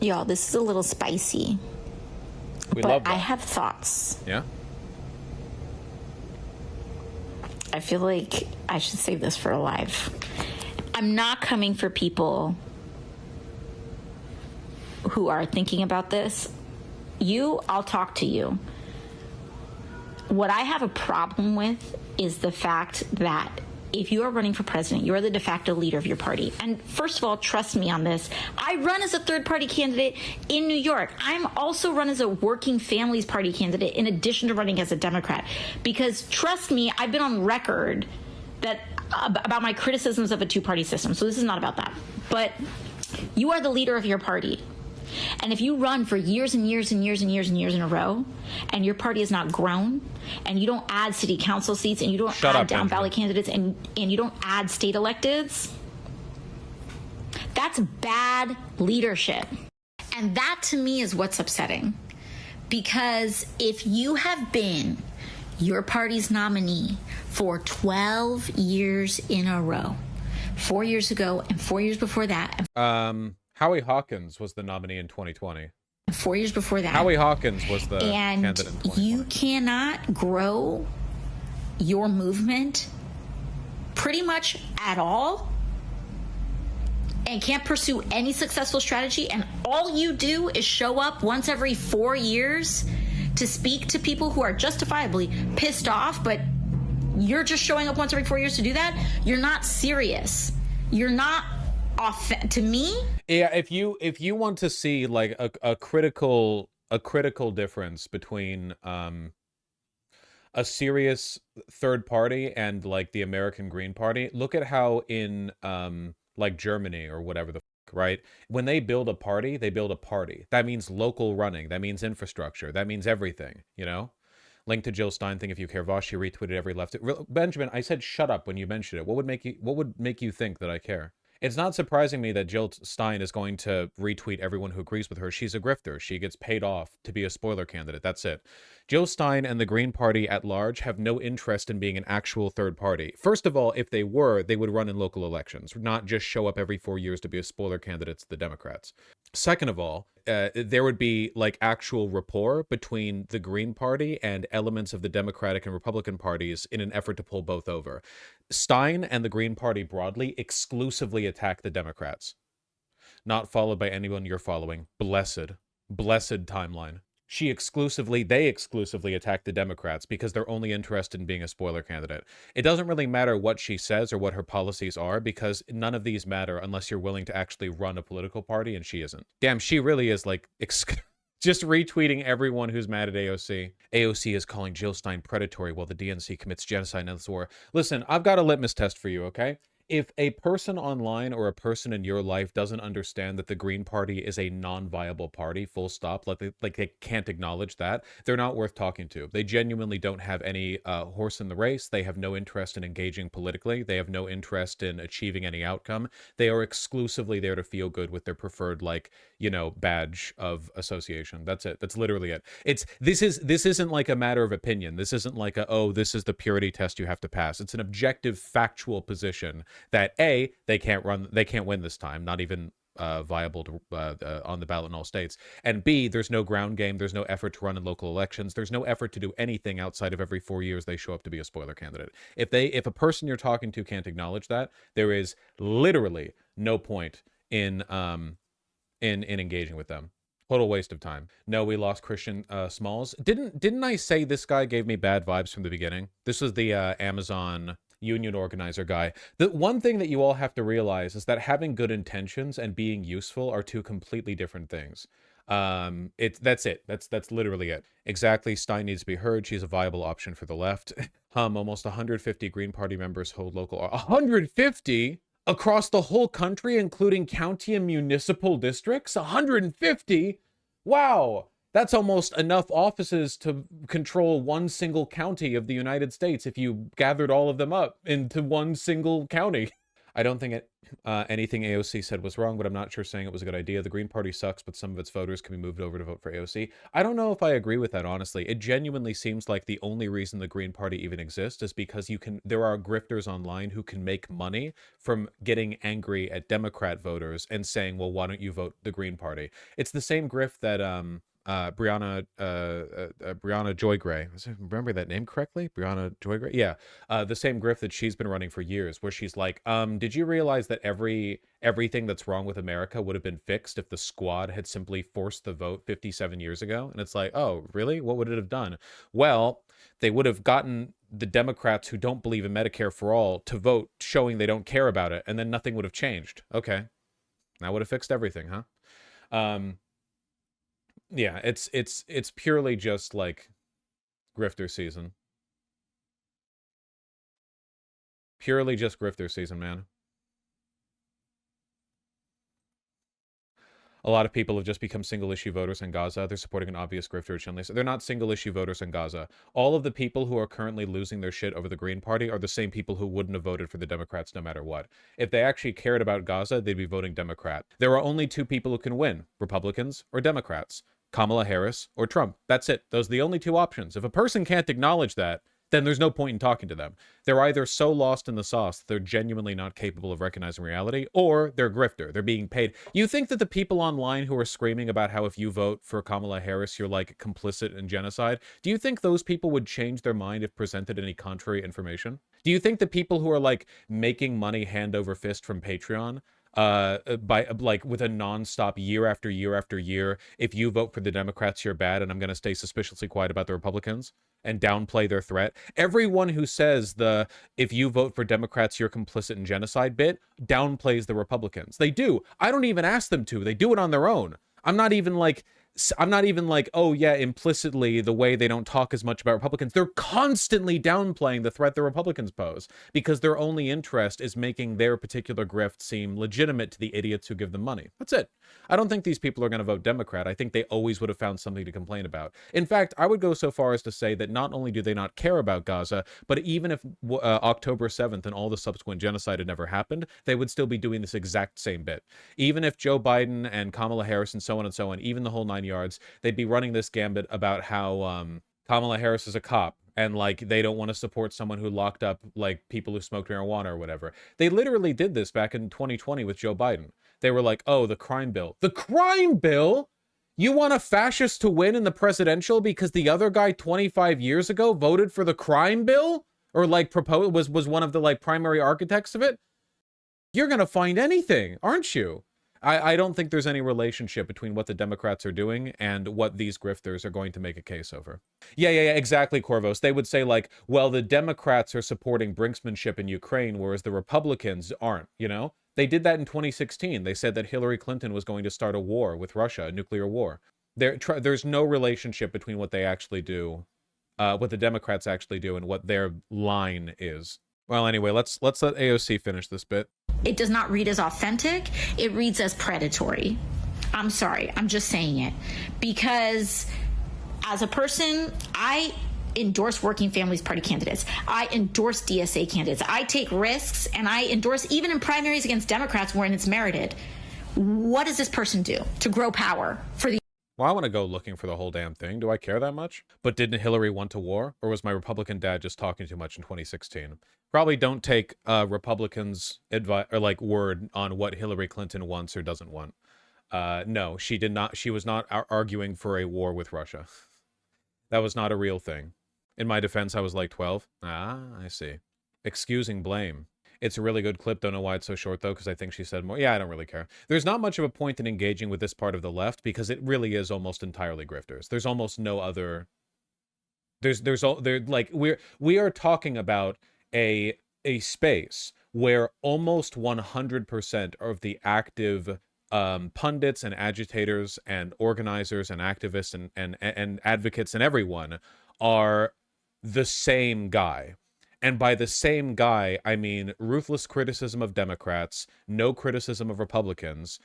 Y'all, this is a little spicy. But I have thoughts. Yeah? I feel like I should save this for a live. I'm not coming for people who are thinking about this. I'll talk to you. What I have a problem with is the fact that if you are running for president, you are the de facto leader of your party. And first of all, trust me on this. I run as a third-party candidate in New York. I'm also run as a working families party candidate in addition to running as a Democrat. Because trust me, I've been on record about my criticisms of a two-party system. So this is not about that. But you are the leader of your party. And if you run for years and years and years and years and years in a row, and your party has not grown, and you don't add city council seats, and you don't add down ballot candidates, and you don't add state electeds, that's bad leadership. And that to me is what's upsetting. Because if you have been your party's nominee for 12 years in a row, 4 years ago and 4 years before that, Howie Hawkins was the nominee in 2020. 4 years before that. Howie Hawkins was the candidate in 2020. You cannot grow your movement pretty much at all and can't pursue any successful strategy, and all you do is show up once every 4 years to speak to people who are justifiably pissed off, but you're just showing up once every 4 years to do that. You're not serious. You're not to me. Yeah, if you want to see like a critical difference between a serious third party and like the American Green Party, look at how in like Germany or whatever the fuck, right? When they build a party, they build a party. That means local running. That means infrastructure. That means everything, you know? Link to Jill Stein thing if you care. Vosh, she retweeted every left. Benjamin, I said shut up when you mentioned it. What would make you think that I care? It's not surprising me that Jill Stein is going to retweet everyone who agrees with her. She's a grifter. She gets paid off to be a spoiler candidate. That's it. Jill Stein and the Green Party at large have no interest in being an actual third party. First of all, if they were, they would run in local elections, not just show up every 4 years to be a spoiler candidate to the Democrats. Second of all, there would be like actual rapport between the Green Party and elements of the Democratic and Republican parties in an effort to pull both over. Stein and the Green Party broadly exclusively attack the Democrats. Not followed by anyone you're following. Blessed timeline. They exclusively attack the Democrats because they're only interested in being a spoiler candidate. It doesn't really matter what she says or what her policies are because none of these matter unless you're willing to actually run a political party, and she isn't. Damn, she really is like just retweeting everyone who's mad at AOC. AOC is calling Jill Stein predatory while the DNC commits genocide in this war. Listen, I've got a litmus test for you, okay? If a person online or a person in your life doesn't understand that the Green Party is a non-viable party, full stop, like they can't acknowledge that, they're not worth talking to. They genuinely don't have any horse in the race. They have no interest in engaging politically. They have no interest in achieving any outcome. They are exclusively there to feel good with their preferred, like, you know, badge of association. That's it. That's literally it. This isn't like a matter of opinion. This isn't like this is the purity test you have to pass. It's an objective, factual position that A, they can't win this time, not even viable to, on the ballot in all states, and B, there's no ground game, there's no effort to run in local elections, there's no effort to do anything outside of every 4 years they show up to be a spoiler candidate. If a person you're talking to can't acknowledge that, there is literally no point in engaging with them. Total waste of time. No, we lost Christian Smalls. Didn't I say this guy gave me bad vibes from the beginning? This was the Amazon union organizer guy. The one thing that you all have to realize is that having good intentions and being useful are two completely different things. That's it. That's literally it. Exactly. Stein needs to be heard. She's a viable option for the left. Almost 150 Green Party members hold local. 150 across the whole country, including county and municipal districts. 150. Wow. That's almost enough offices to control one single county of the United States if you gathered all of them up into one single county. I don't think anything AOC said was wrong, but I'm not sure saying it was a good idea. The Green Party sucks, but some of its voters can be moved over to vote for AOC. I don't know if I agree with that, honestly. It genuinely seems like the only reason the Green Party even exists is because there are grifters online who can make money from getting angry at Democrat voters and saying, well, why don't you vote the Green Party? It's the same grift that Brianna Joy Gray. Remember that name correctly? Brianna Joy Gray? Yeah. The same grift that she's been running for years, where she's like, did you realize that everything that's wrong with America would have been fixed if the squad had simply forced the vote 57 years ago? And it's like, oh, really? What would it have done? Well, they would have gotten the Democrats who don't believe in Medicare for all to vote showing they don't care about it, and then nothing would have changed. Okay. That would have fixed everything, huh? Yeah, it's purely just like grifter season. Purely just grifter season, man. A lot of people have just become single-issue voters in Gaza. They're supporting an obvious grifter. They're not single-issue voters in Gaza. All of the people who are currently losing their shit over the Green Party are the same people who wouldn't have voted for the Democrats no matter what. If they actually cared about Gaza, they'd be voting Democrat. There are only two people who can win, Republicans or Democrats. Kamala Harris or Trump. That's it. Those are the only two options. If a person can't acknowledge that, then there's no point in talking to them. They're either so lost in the sauce that they're genuinely not capable of recognizing reality, or they're a grifter. They're being paid. You think that the people online who are screaming about how if you vote for Kamala Harris, you're like complicit in genocide, do you think those people would change their mind if presented any contrary information? Do you think the people who are like making money hand over fist from Patreon by like with a nonstop year after year after year, if you vote for the Democrats, you're bad, and I'm going to stay suspiciously quiet about the Republicans and downplay their threat. Everyone who says the if you vote for Democrats, you're complicit in genocide bit downplays the Republicans. They do. I don't even ask them to. They do it on their own. I'm not even like, oh yeah, implicitly the way they don't talk as much about Republicans. They're constantly downplaying the threat the Republicans pose because their only interest is making their particular grift seem legitimate to the idiots who give them money. That's it. I don't think these people are going to vote Democrat. I think they always would have found something to complain about. In fact, I would go so far as to say that not only do they not care about Gaza, but even if October 7th and all the subsequent genocide had never happened, they would still be doing this exact same bit. Even if Joe Biden and Kamala Harris and so on, even the whole 9 yards, they'd be running this gambit about how Kamala Harris is a cop and like they don't want to support someone who locked up like people who smoked marijuana or whatever. They literally did this back in 2020 with Joe Biden. They were like, oh, the crime bill. The crime bill? You want a fascist to win in the presidential because the other guy 25 years ago voted for the crime bill? Or like proposed was one of the like primary architects of it? You're gonna find anything, aren't you? I don't think there's any relationship between what the Democrats are doing and what these grifters are going to make a case over. Yeah, exactly, Corvos. They would say, like, well, the Democrats are supporting brinksmanship in Ukraine, whereas the Republicans aren't, you know? They did that in 2016. They said that Hillary Clinton was going to start a war with Russia, a nuclear war. There's no relationship between what they actually do, what the Democrats actually do, and what their line is. Well, anyway, let's let AOC finish this bit. It does not read as authentic. It reads as predatory. I'm sorry. I'm just saying it. Because as a person, I endorse Working Families Party candidates. I endorse DSA candidates. I take risks, and I endorse even in primaries against Democrats when it's merited. What does this person do to grow power for the... Well, I want to go looking for the whole damn thing. Do I care that much? But didn't Hillary want a war? Or was my Republican dad just talking too much in 2016? Probably don't take Republicans' advice or like word on what Hillary Clinton wants or doesn't want. No, she did not. She was not arguing for a war with Russia. That was not a real thing. In my defense, I was like 12. Ah, I see. Excusing blame. It's a really good clip. Don't know why it's so short, though, because I think she said more. Yeah, I don't really care. There's not much of a point in engaging with this part of the left because it really is almost entirely grifters. There's almost no other... We are talking about a space where almost 100% of the active pundits and agitators and organizers and activists and advocates and everyone are the same guy. And by the same guy, I mean ruthless criticism of Democrats, no criticism of Republicans,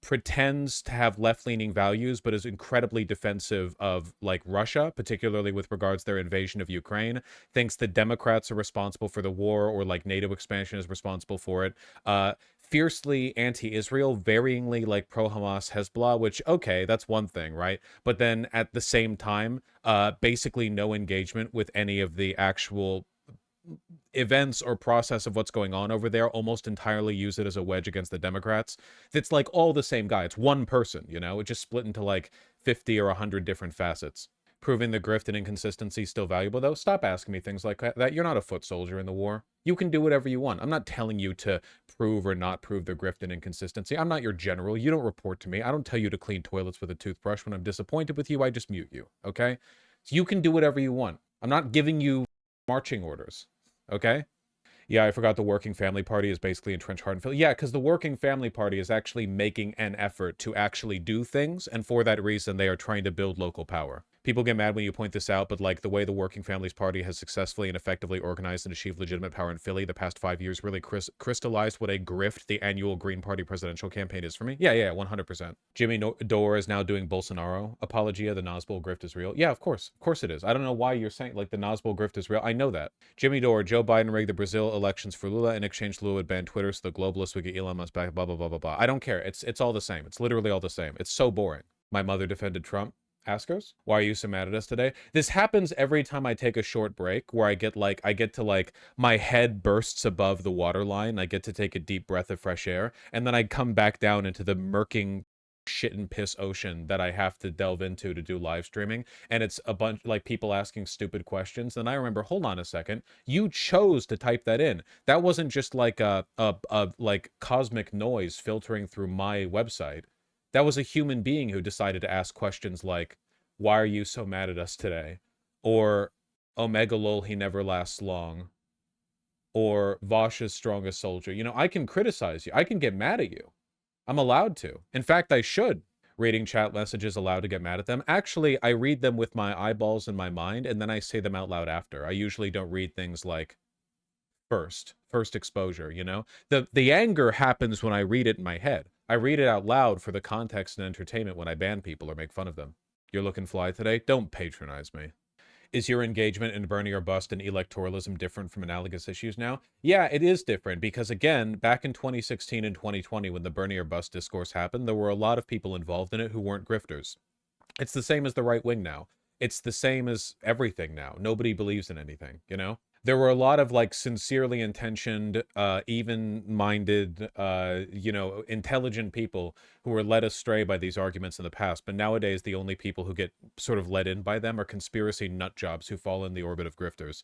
pretends to have left-leaning values but is incredibly defensive of like Russia, particularly with regards to their invasion of Ukraine, thinks the Democrats are responsible for the war or like NATO expansion is responsible for it. Fiercely anti-Israel, varyingly like pro-Hamas, Hezbollah, which, okay, that's one thing, right? But then at the same time, basically no engagement with any of the actual events or process of what's going on over there, almost entirely use it as a wedge against the Democrats. It's like all the same guy. It's one person, you know? It just split into like 50 or 100 different facets. Proving the grift and inconsistency still valuable, though? Stop asking me things like that. You're not a foot soldier in the war. You can do whatever you want. I'm not telling you to prove or not prove the grift and inconsistency. I'm not your general. You don't report to me. I don't tell you to clean toilets with a toothbrush. When I'm disappointed with you, I just mute you, okay? So you can do whatever you want. I'm not giving you marching orders, okay? Yeah, I forgot the Working Family Party is basically entrenched hard and Philly. Yeah, because the Working Family Party is actually making an effort to actually do things, and for that reason, they are trying to build local power. People get mad when you point this out, but like the way the Working Families Party has successfully and effectively organized and achieved legitimate power in Philly the past 5 years really crystallized what a grift the annual Green Party presidential campaign is for me. Yeah, 100%. Jimmy Dore is now doing Bolsonaro apologia. The Nazbol grift is real. Yeah, of course it is. I don't know why you're saying like the Nazbol grift is real. I know that. Jimmy Dore, Joe Biden rigged the Brazil elections for Lula. In exchange, Lula would ban Twitter so the globalists would get Elon Musk back. Blah blah blah blah blah. I don't care. It's all the same. It's literally all the same. It's so boring. My mother defended Trump. Askers, why are you so mad at us today? This happens every time I take a short break where I get to my head bursts above the waterline. I get to take a deep breath of fresh air, and then I come back down into the murking shit and piss ocean that I have to delve into to do live streaming. And it's a bunch like people asking stupid questions. And I remember, hold on a second, you chose to type that in. That wasn't just like a like cosmic noise filtering through my website. That was a human being who decided to ask questions like, why are you so mad at us today? Or, Omega lol, he never lasts long. Or, Vash's strongest soldier. You know, I can criticize you. I can get mad at you. I'm allowed to. In fact, I should. Reading chat messages allowed to get mad at them. Actually, I read them with my eyeballs and my mind, and then I say them out loud after. I usually don't read things like first exposure, you know? The anger happens when I read it in my head. I read it out loud for the context and entertainment when I ban people or make fun of them. You're looking fly today? Don't patronize me. Is your engagement in Bernie or bust and electoralism different from analogous issues now? Yeah, it is different because, again, back in 2016 and 2020 when the Bernie or bust discourse happened, there were a lot of people involved in it who weren't grifters. It's the same as the right wing now. It's the same as everything now. Nobody believes in anything, you know? There were a lot of like sincerely intentioned, even-minded, you know, intelligent people who were led astray by these arguments in the past. But nowadays, the only people who get sort of led in by them are conspiracy nut jobs who fall in the orbit of grifters.